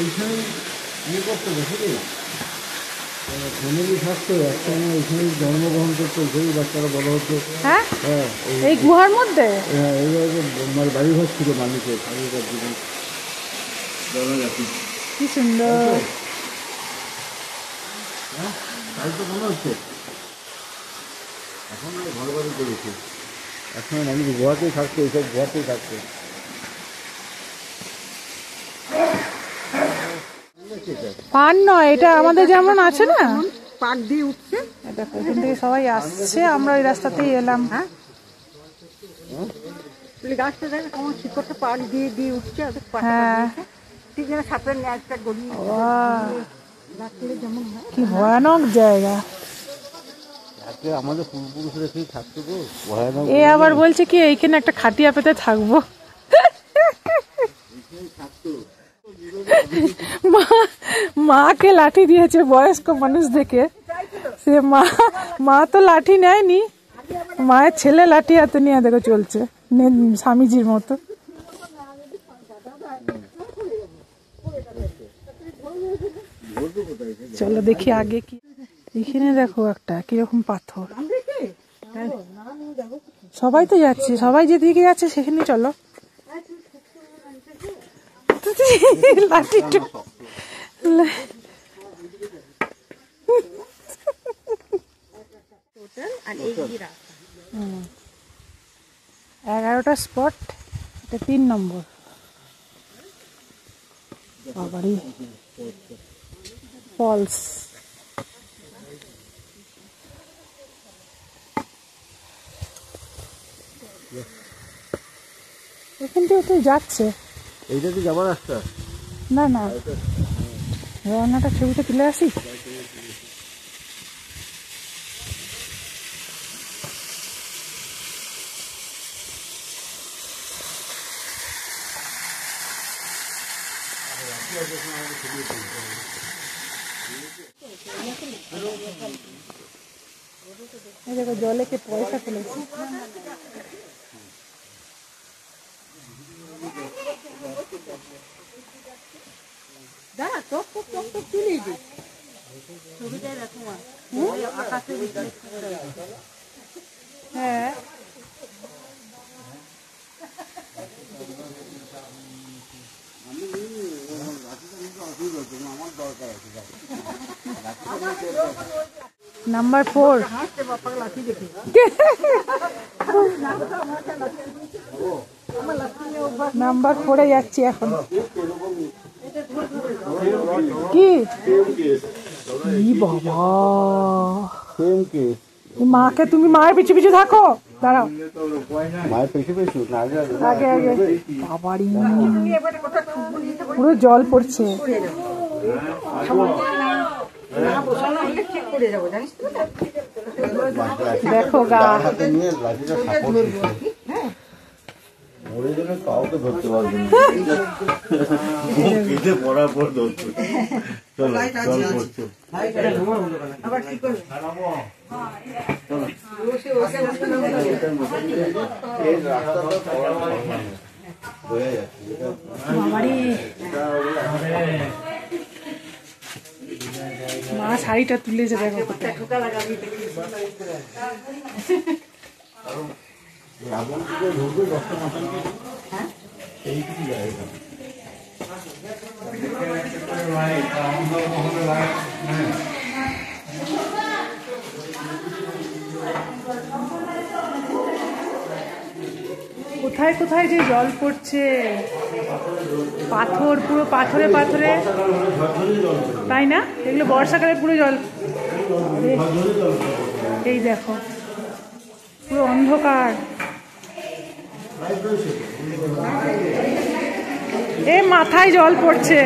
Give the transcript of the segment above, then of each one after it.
এইখানে ইয়ে করতে হবে শুধু ফ্যামিলি থাকতো একসঙ্গে এইখানে জন্মগ্রহণ করতো সেই বাচ্চারা বড় হতো। হ্যাঁ এই গুহার মধ্যে হ্যাঁ এইভাবে বাড়ি ঘর ছিল মানুষের আগেকার দিনে। কি সুন্দর। হ্যাঁ তাই তো মনে হচ্ছে এখন ঘর বাড়ি করেছে, এখন মানুষ গুহাতেই থাকতো, এইসব গুহাতেই থাকতো। পান নয় এটা, আমাদের যেমন আছে না পাক দিয়ে উঠছে, এটা এখান থেকে সবাই আসছে, আমরা ওই রাস্তাতেই এলাম। হ্যাঁ গাছটা দেখে কেমন শিকড়টা পাক দিয়ে দিয়ে উঠছে, হ্যাঁ ঠিক যেন সাপের ন্যাচটা গড়িয়ে রাখলে যেমন হয়। কি ভয়ানক জায়গা। আমাদের পূর্বপুরুষরা সেই থাকতো গো ভয়ানক। এ আবার বলছে কি এইখানে একটা খাটিয়া পেতে থাকবো। মাকে লাঠি দিয়েছে বয়স্ক মানুষ দেখে, সে মা তো লাঠি নেয়নি, মায়ের ছেলে লাঠি হাতে নিয়ে দেখো চলছে স্বামীজির মতো। চলো দেখি আগে কি। এখানে দেখো একটা কিরকম পাথর, সবাই তো যাচ্ছে, সবাই যেদিকে যাচ্ছে সেখানে চলো। লাঠিটা 11টা স্পট, এটা 3 নম্বর। বাবারি ফলস। এখান থেকে তো যাচ্ছে, এইটা কি যাবার রাস্তা? না না রান্নাটা ছবিটা তুলে আসি। দেখো জলে কে পয়সা ফেলেছে। দাঁড়া টপ টপ টপ টপ তুলে দি ছবিটাই রাখো। আকাশে হ্যাঁ নাম্বার 4 নাম্বার 4-এ যাচ্ছি এখন। কি বাবা, মাকে তুমি মায়ের পিছু পিছু থাকো, দাঁড়াও মায়ের পেছু পেছু আগে আগে। বাবারি পুরো জল পড়ছে। দেখো গা কাউকে ধরতে পারবে না, পড়ার পর ধরতে। চলো জল পড়ছে। মা শাড়িটা তুলেছে দেখো। কোথায় কোথায় যে জল পড়ছে, পাথর পুরো পাথরে পাথরে, তাই না? এগুলো বর্ষাকালে পুরো জল। এই দেখো পুরো অন্ধকার। এ মাথায় জল পড়ছে।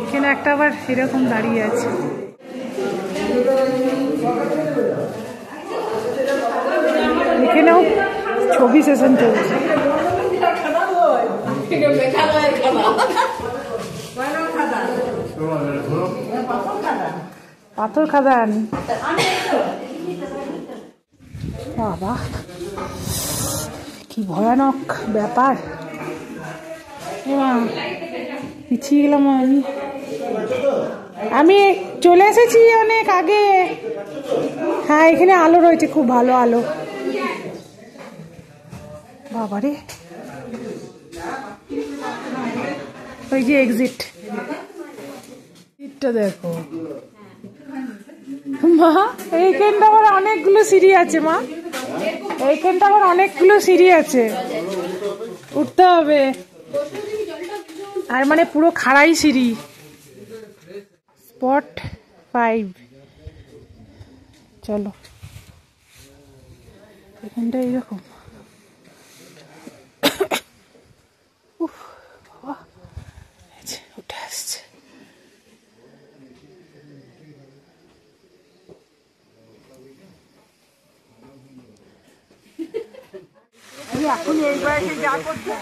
এখানে একটা আবার এরকম দাঁড়িয়ে আছে। এখানেও ছবি সেশন চলছে। পাথর খাদান বাবা, কি ভয়ানক ব্যাপার। পিছিয়ে গেলাম আমি চলে এসেছি অনেক আগে। হ্যাঁ, এখানে আলো রয়েছে, খুব ভালো আলো। বাবারে, ওই যে এক্সিটটা দেখো মা। এইখানটা আবার অনেকগুলো সিঁড়ি আছে মা, এইখানটা আবার অনেকগুলো সিঁড়ি আছে, উঠতে হবে। আর মানে পুরো খাড়াই সিঁড়ি। স্পট 5, চলো। এখানটা এইরকম। উঠে আসছে। এখন এই বয়সে যা করছে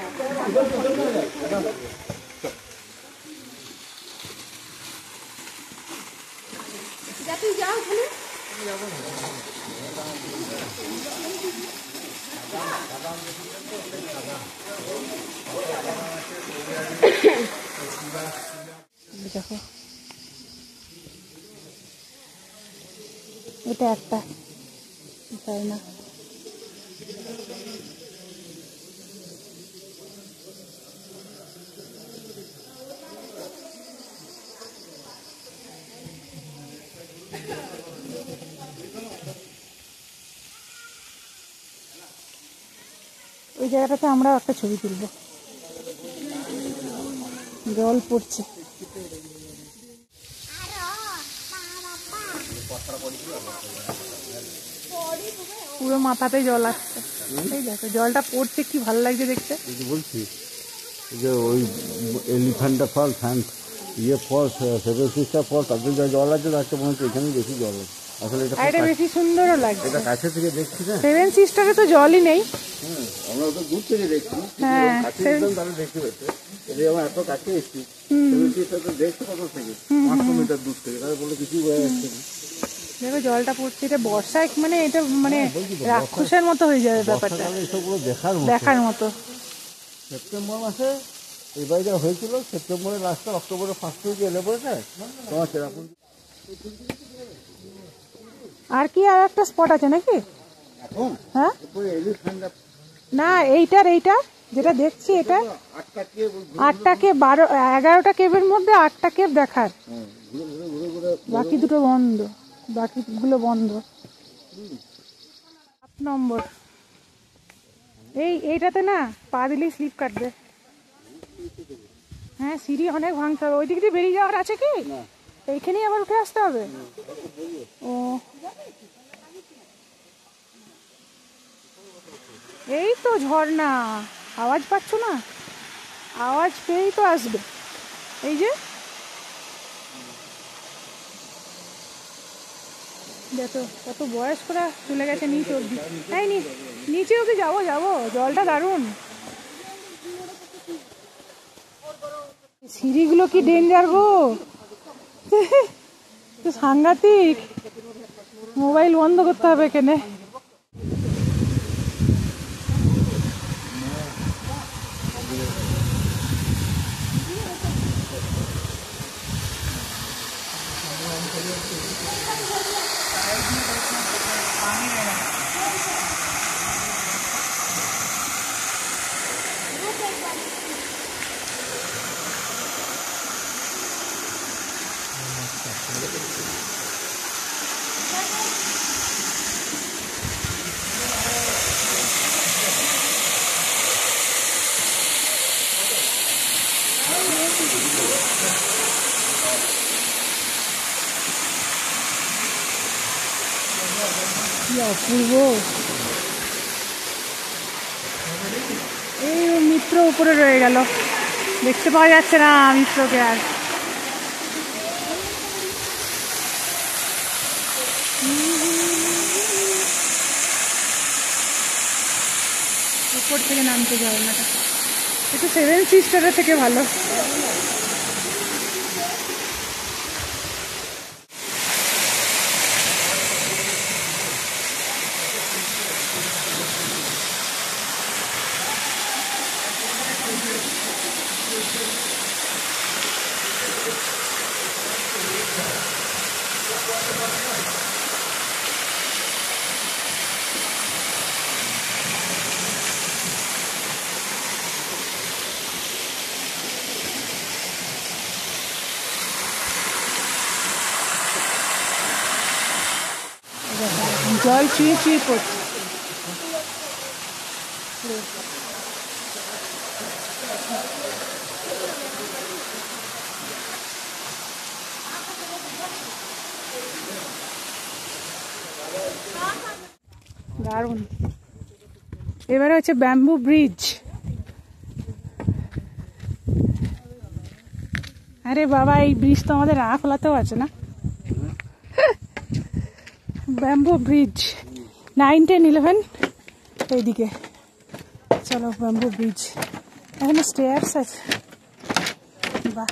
দেখো, এটা একটা তাই না। ওই জায়গাটাতে আমরা একটা ছবি তুলব। জল পড়ছে, পুরো মাথাতে জল আসছে। এই দেখো জলটা পড়ছে, কি ভালো লাগছে দেখতে। বলছি যে ওই এলিফ্যান্টা ফলস, ইয়ে ফলস, সেভেন সিস্টার ফলস, তাদের যা জল আছে তার মনে হচ্ছে এখানে বেশি জল আছে। আসলে এটা বেশি সুন্দরও লাগছে। এটা কাছে থেকে দেখছি না, সেভেন সিস্টারে তো জলই নেই। আমরা তো দূর থেকে দেখছি, হ্যাঁ, তাহলে দেখতে পাচ্ছে। এটা আমার এত কাছে এসেছি, সেভেন সিস্টার তো দেখছি কত থেকে 500 মিটার দূর থেকে, তাহলে বলে কিছুই বোঝা যাচ্ছে না। দেখো জলটা পড়ছে, এটা বর্ষায় মানে এটা মানে রাক্ষসের মতো হয়ে যাবে ব্যাপারটা, এসবগুলো দেখার মতো। সেপ্টেম্বর মাসে এই বাড়িটা হয়েছিল, সেপ্টেম্বরের লাস্টে অক্টোবরের ফার্স্ট উইকে এলে পড়েছে তোমার সেরকম। আর কি আর একটা স্পট আছে নাকি? এখন হ্যাঁ, না, এইটা যেটা দেখছি, এটা 8টা কেভ, 11টা কেভের মধ্যে 8টা কেভ দেখার, বাকি দুটো বন্ধ, বাকিগুলো বন্ধ। 8 নম্বর এইটাতে না পা দিলেই স্লিপ কাটবে। হ্যাঁ, সিঁড়ি অনেক ভাঙতে হবে। ওই দিক দিয়ে বেরিয়ে যাওয়ার আছে কি? এইখানেই আবার উঠে আসতে হবে। ও, এই তো ঝর্ণা, আওয়াজ পাচ্ছ না? আওয়াজ পেয়েই তো আসবে। এই যে দেখো কত বয়স্করা চলে গেছে নিচে অব্দি। তাই নিচে অব্দি যাবো, জলটা দারুণ। সিঁড়িগুলো কি ডেঞ্জার গো, সাংঘাতিক। মোবাইল বন্ধ করতে হবে এখানে। কি অপূর্ব। এই মিত্র উপরে রয়ে গেল, দেখতে পাওয়া যাচ্ছে না মিত্রকে আর। উপর থেকে নামতে যাও না, একটু সেভেন সিস্টারের থেকে ভালো। জল চুয়ে চুয়ে পড়ছে। দারুণ। এবারে হচ্ছে ব্যাম্বু ব্রিজ। আরে বাবা, এই ব্রিজ তো আমাদের রানাখোলাতেও আছে না? ব্যাম্বু ব্রিজ 9, 10, 11 এইদিকে। চলো ব্যাম্বু ব্রিজ। এখানে স্টেয়ার্স আছে। বাহ,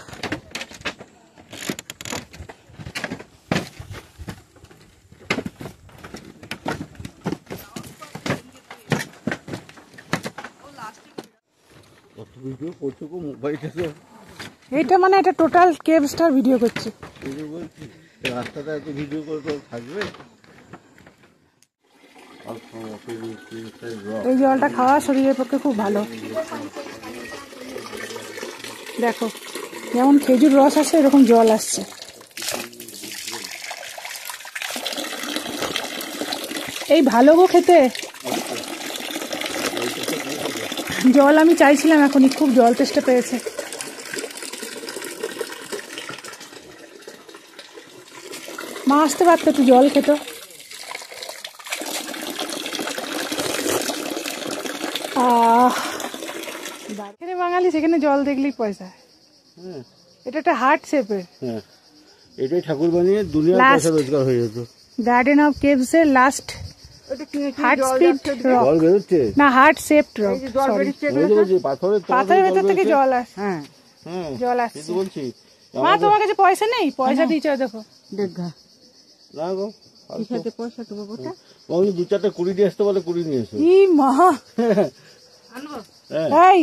ভিডিও করছো গো মোবাইলটাতে? এইটা মানে এটা টোটাল কেভসটার ভিডিও করছে। এই যে বলছি রাস্তাটা এত ভিডিও করে তো থাকবে। এই জলটা খাওয়া শরীরের পক্ষে খুব ভালো। দেখো, যেমন খেজুর রস আসে এরকম জল আসছে। এই ভালো গো খেতে। জল আমি চাইছিলাম এখনই, খুব জল তেষ্টা পেয়েছে। মা আসতে পারতো একটু জল খেত। এখানে বাঙালি, সেখানে জল দেখলেই পয়সা। এটা একটা হার্ট শেপের। এটাই ঠাকুর বানিয়ে দুনিয়ার পয়সা রোজগার হয়ে যেত। গার্ডেন অফ কেভস এর লাস্ট হার্ট স্পিড রক। জল বেরোচ্ছে না, হার্ট শেপড রক। পাথরের ভেতর থেকে জল আসে। হ্যাঁ, জল আসছে। বলছি মা, তোমার কাছে পয়সা নেই? পয়সা দিয়েছ দেখো। না গো, পয়সা দেবো কোথা? 2-4টা কুড়ি দিয়ে আসতে বলে, কুড়ি নিয়ে এসো। ই মা, আনবো? এই